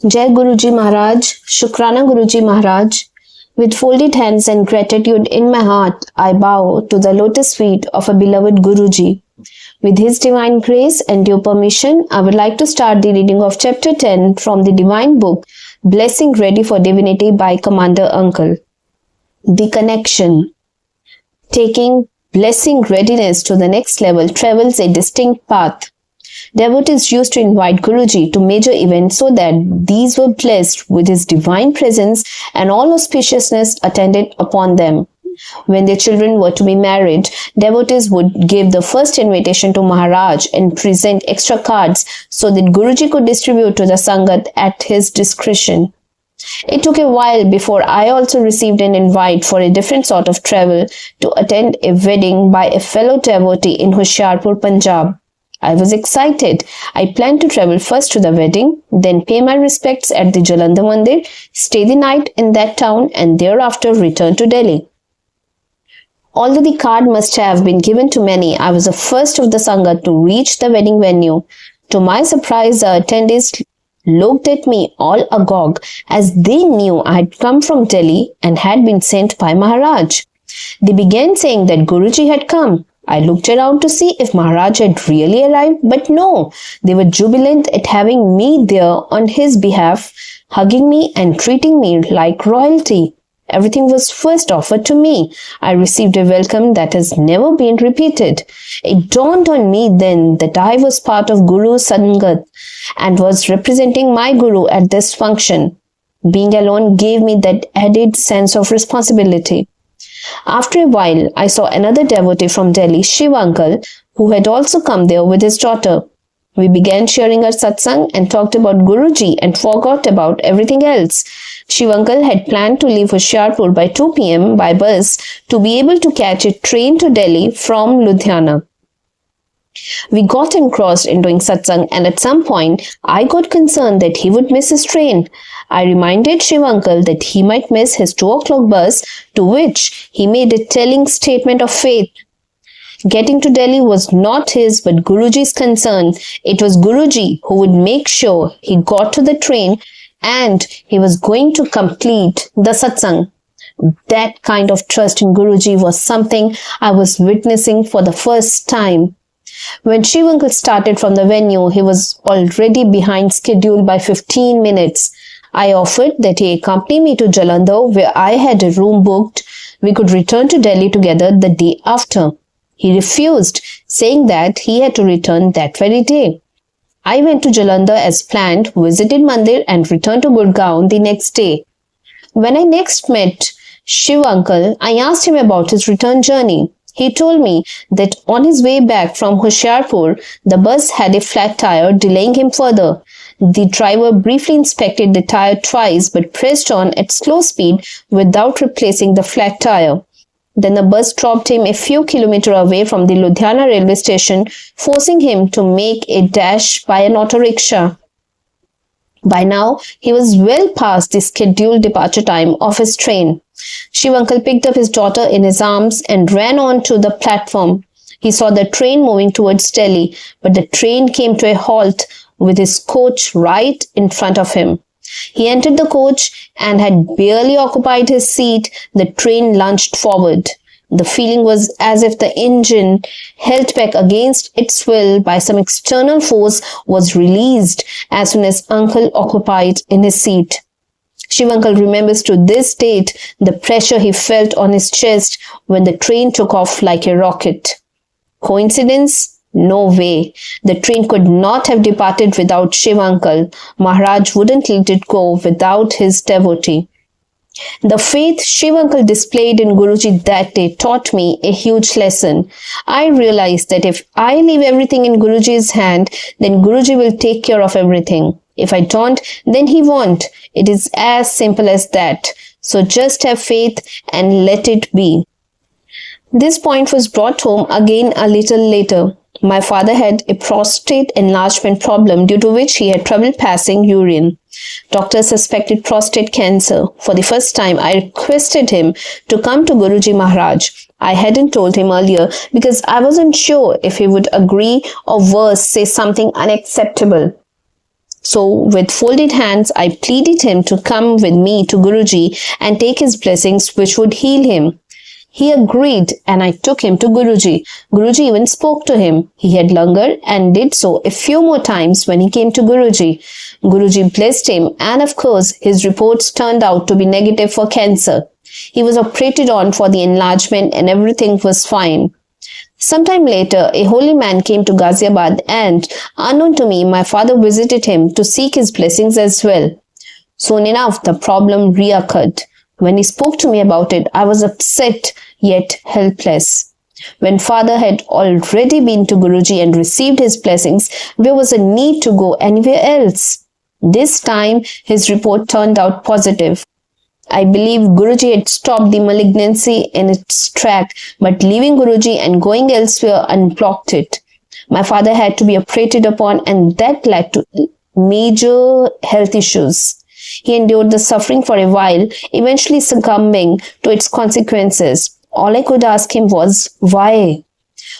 Jai Guruji Maharaj, Shukrana Guruji Maharaj. With folded hands and gratitude in my heart, I bow to the lotus feet of a beloved Guruji. With his divine grace and due permission, I would like to start the reading of chapter 10 from the divine book, Blessing Ready for Divinity by Commander Uncle. The connection. Taking blessing readiness to the next level travels a distinct path. Devotees used to invite Guruji to major events so that these were blessed with his divine presence and all auspiciousness attended upon them. When their children were to be married, devotees would give the first invitation to Maharaj and present extra cards so that Guruji could distribute to the Sangat at his discretion. It took a while before I also received an invite for a different sort of travel to attend a wedding by a fellow devotee in Hoshiarpur, Punjab. I was excited. I planned to travel first to the wedding, then pay my respects at the Bade Mandir, stay the night in that town and thereafter return to Delhi. Although the card must have been given to many, I was the first of the Sangha to reach the wedding venue. To my surprise, the attendees looked at me all agog as they knew I had come from Delhi and had been sent by Maharaj. They began saying that Guruji had come. I looked around to see if Maharaj had really arrived, but no, they were jubilant at having me there on his behalf, hugging me and treating me like royalty. Everything was first offered to me. I received a welcome that has never been repeated. It dawned on me then that I was part of Guru's Sangat and was representing my Guru at this function. Being alone gave me that added sense of responsibility. After a while, I saw another devotee from Delhi, Shiv Uncle, who had also come there with his daughter. We began sharing our satsang and talked about Guruji and forgot about everything else. Shiv Uncle had planned to leave Hoshiarpur by 2 p.m. by bus to be able to catch a train to Delhi from Ludhiana. We got engrossed in doing satsang and at some point, I got concerned that he would miss his train. I reminded Shiv Uncle that he might miss his 2 o'clock bus, to which he made a telling statement of faith. Getting to Delhi was not his but Guruji's concern. It was Guruji who would make sure he got to the train and he was going to complete the satsang. That kind of trust in Guruji was something I was witnessing for the first time. When Shiv Uncle started from the venue, he was already behind schedule by 15 minutes. I offered that he accompany me to Jalandhar, where I had a room booked. We could return to Delhi together the day after. He refused, saying that he had to return that very day. I went to Jalandhar as planned, visited Mandir and returned to Gurgaon the next day. When I next met Shiv Uncle, I asked him about his return journey. He told me that on his way back from Hoshiarpur, the bus had a flat tire, delaying him further. The driver briefly inspected the tire twice but pressed on at slow speed without replacing the flat tire. Then the bus dropped him a few kilometers away from the Ludhiana railway station, forcing him to make a dash by an auto rickshaw. By now, he was well past the scheduled departure time of his train. Shiv Uncle picked up his daughter in his arms and ran on to the platform. He saw the train moving towards Delhi, but the train came to a halt with his coach right in front of him. He entered the coach and had barely occupied his seat, the train lunged forward. The feeling was as if the engine, held back against its will by some external force, was released as soon as Uncle occupied in his seat. Shiv Uncle remembers to this date the pressure he felt on his chest when the train took off like a rocket. Coincidence? No way. The train could not have departed without Shiv Uncle. Maharaj wouldn't let it go without his devotee. The faith Shiv Uncle displayed in Guruji that day taught me a huge lesson. I realized that if I leave everything in Guruji's hand, then Guruji will take care of everything. If I don't, then he won't. It is as simple as that. So just have faith and let it be. This point was brought home again a little later. My father had a prostate enlargement problem due to which he had trouble passing urine. Doctors suspected prostate cancer. For the first time, I requested him to come to Guruji Maharaj. I hadn't told him earlier because I wasn't sure if he would agree or worse, say something unacceptable. So with folded hands, I pleaded him to come with me to Guruji and take his blessings which would heal him. He agreed and I took him to Guruji. Guruji even spoke to him. He had lingered and did so a few more times when he came to Guruji. Guruji blessed him and of course his reports turned out to be negative for cancer. He was operated on for the enlargement and everything was fine. Sometime later, a holy man came to Ghaziabad and, unknown to me, my father visited him to seek his blessings as well. Soon enough, the problem reoccurred. When he spoke to me about it, I was upset yet helpless. When father had already been to Guruji and received his blessings, there was a need to go anywhere else. This time, his report turned out positive. I believe Guruji had stopped the malignancy in its track, but leaving Guruji and going elsewhere unblocked it. My father had to be operated upon and that led to major health issues. He endured the suffering for a while, eventually succumbing to its consequences. All I could ask him was, why?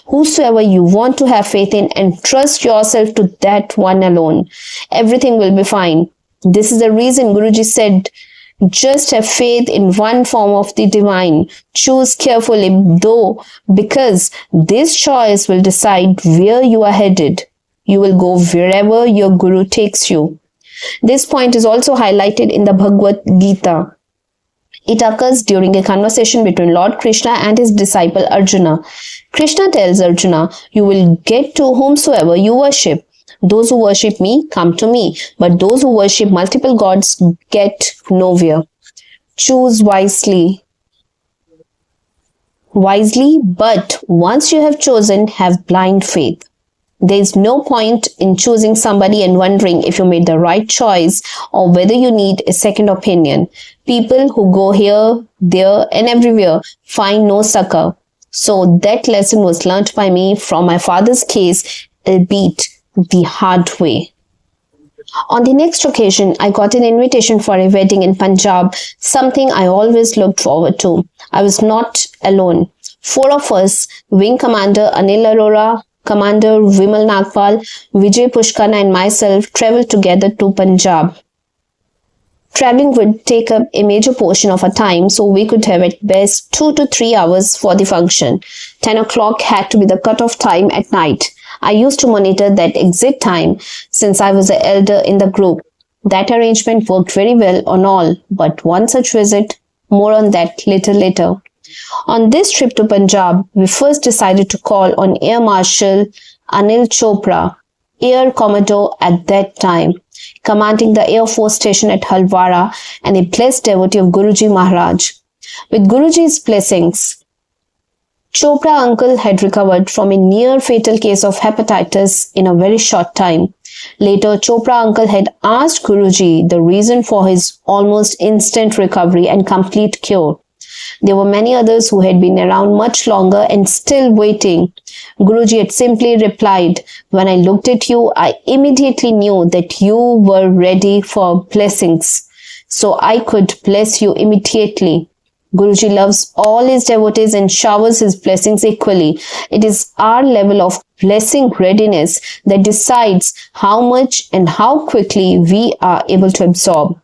Whosoever you want to have faith in and trust yourself to that one alone. Everything will be fine. This is the reason Guruji said, just have faith in one form of the divine. Choose carefully though, because this choice will decide where you are headed. You will go wherever your Guru takes you. This point is also highlighted in the Bhagavad Gita. It occurs during a conversation between Lord Krishna and his disciple Arjuna. Krishna tells Arjuna, you will get to whomsoever you worship. Those who worship me come to me, but those who worship multiple gods get nowhere. Choose wisely, but once you have chosen, have blind faith. There is no point in choosing somebody and wondering if you made the right choice or whether you need a second opinion. People who go here, there and everywhere find no succor. So that lesson was learnt by me from my father's case, albeit the hard way. On the next occasion, I got an invitation for a wedding in Punjab, something I always looked forward to. I was not alone. 4 of us, Wing Commander Anil Arora, Commander Vimal Nagpal, Vijay Pushkana and myself traveled together to Punjab. Traveling would take up a major portion of our time, so we could have at best 2 to 3 hours for the function. 10 o'clock had to be the cut-off time at night. I used to monitor that exit time since I was the elder in the group. That arrangement worked very well on all, but one such visit, more on that later. On this trip to Punjab, we first decided to call on Air Marshal Anil Chopra, Air Commodore at that time, commanding the Air Force Station at Halwara and a blessed devotee of Guruji Maharaj. With Guruji's blessings, Chopra uncle had recovered from a near-fatal case of hepatitis in a very short time. Later, Chopra uncle had asked Guruji the reason for his almost instant recovery and complete cure. There were many others who had been around much longer and still waiting. Guruji had simply replied, when I looked at you, I immediately knew that you were ready for blessings. So I could bless you immediately. Guruji loves all his devotees and showers his blessings equally. It is our level of blessing readiness that decides how much and how quickly we are able to absorb.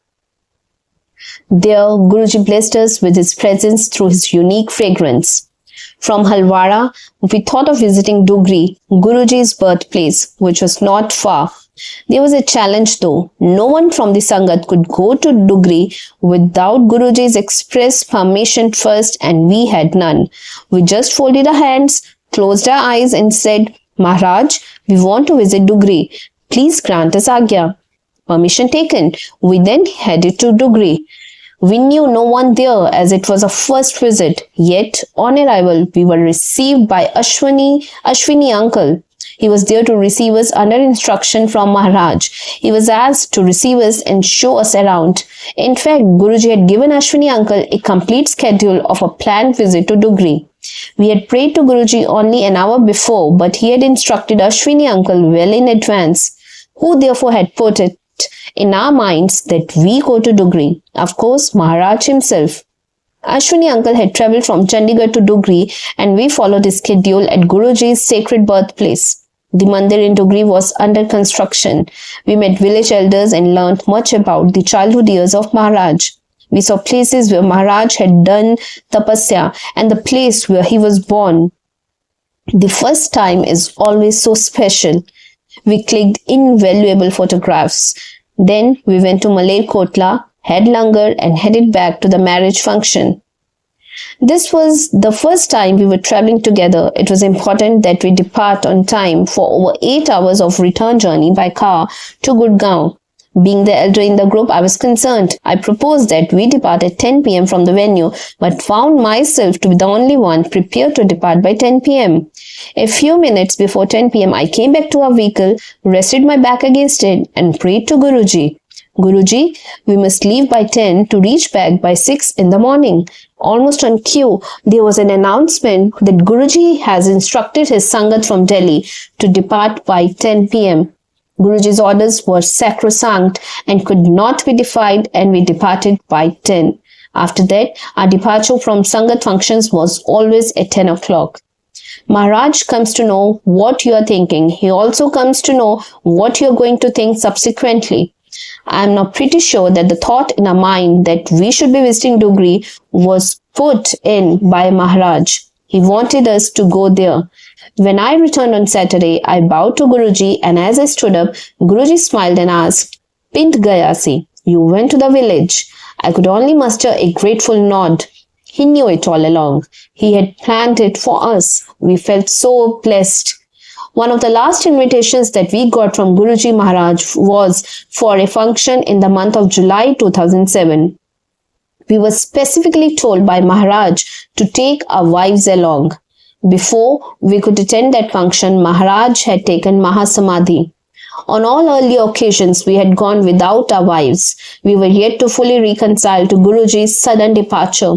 There, Guruji blessed us with his presence through his unique fragrance. From Halwara, we thought of visiting Dugri, Guruji's birthplace, which was not far. There was a challenge though. No one from the Sangat could go to Dugri without Guruji's express permission first, and we had none. We just folded our hands, closed our eyes and said, Maharaj, we want to visit Dugri. Please grant us Agya. Permission taken. We then headed to Dugri. We knew no one there as it was a first visit, yet on arrival we were received by Ashwini uncle. He was there to receive us under instruction from Maharaj. He was asked to receive us and show us around. In fact, Guruji had given Ashwini uncle a complete schedule of a planned visit to Dugri. We had prayed to Guruji only an hour before, but he had instructed Ashwini uncle well in advance, who therefore had put it in our minds that we go to Dugri. Of course, Maharaj himself. Ashwini uncle had travelled from Chandigarh to Dugri and we followed his schedule at Guruji's sacred birthplace. The mandir in Dugri was under construction. We met village elders and learnt much about the childhood years of Maharaj. We saw places where Maharaj had done tapasya and the place where he was born. The first time is always so special. We clicked invaluable photographs. Then we went to Malerkotla, had langar and headed back to the marriage function. This was the first time we were traveling together. It was important that we depart on time for over 8 hours of return journey by car to Gurgaon. Being the elder in the group, I was concerned. I proposed that we depart at 10 p.m. from the venue, but found myself to be the only one prepared to depart by 10 p.m. A few minutes before 10 p.m., I came back to our vehicle, rested my back against it, and prayed to Guruji. Guruji, we must leave by 10 to reach back by 6 in the morning. Almost on cue, there was an announcement that Guruji has instructed his Sangat from Delhi to depart by 10 p.m. Guruji's orders were sacrosanct and could not be defied, and we departed by 10. After that, our departure from Sangat functions was always at 10 o'clock. Maharaj comes to know what you are thinking. He also comes to know what you are going to think subsequently. I am now pretty sure that the thought in our mind that we should be visiting Dugri was put in by Maharaj. He wanted us to go there. When I returned on Saturday, I bowed to Guruji, and as I stood up, Guruji smiled and asked, "Pint gaya si, you went to the village." I could only muster a grateful nod. He knew it all along. He had planned it for us. We felt so blessed. One of the last invitations that we got from Guruji Maharaj was for a function in the month of July 2007. We were specifically told by Maharaj to take our wives along. Before we could attend that function, Maharaj had taken Mahasamadhi. On all earlier occasions, we had gone without our wives. We were yet to fully reconcile to Guruji's sudden departure.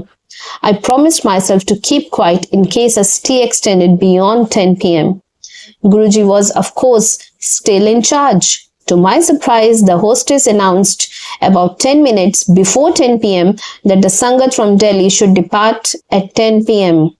I promised myself to keep quiet in case a stay extended beyond 10 p.m. Guruji was, of course, still in charge. To my surprise, the hostess announced about 10 minutes before 10 p.m. that the Sangat from Delhi should depart at 10 p.m.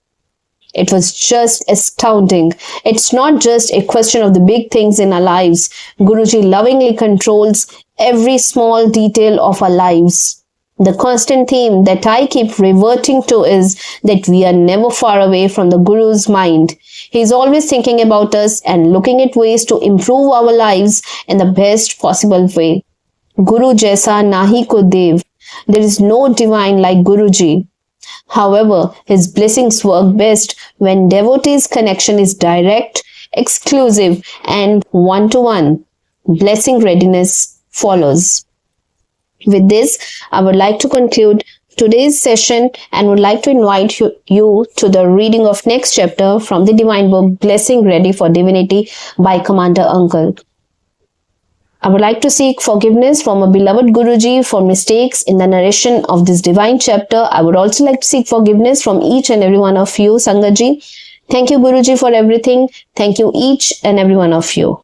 It was just astounding. It's not just a question of the big things in our lives. Guruji lovingly controls every small detail of our lives. The constant theme that I keep reverting to is that we are never far away from the Guru's mind. He is always thinking about us and looking at ways to improve our lives in the best possible way. Guru jaisa nahi ko dev. There is no divine like Guruji. However, his blessings work best when devotees' connection is direct, exclusive, and one-to-one. Blessing readiness follows. With this, I would like to conclude today's session and would like to invite you to the reading of next chapter from the divine book Blessing Ready for Divinity by Commander Uncle. I would like to seek forgiveness from a beloved Guruji for mistakes in the narration of this divine chapter. I would also like to seek forgiveness from each and every one of you, Sangaji. Thank you, Guruji, for everything. Thank you, each and every one of you.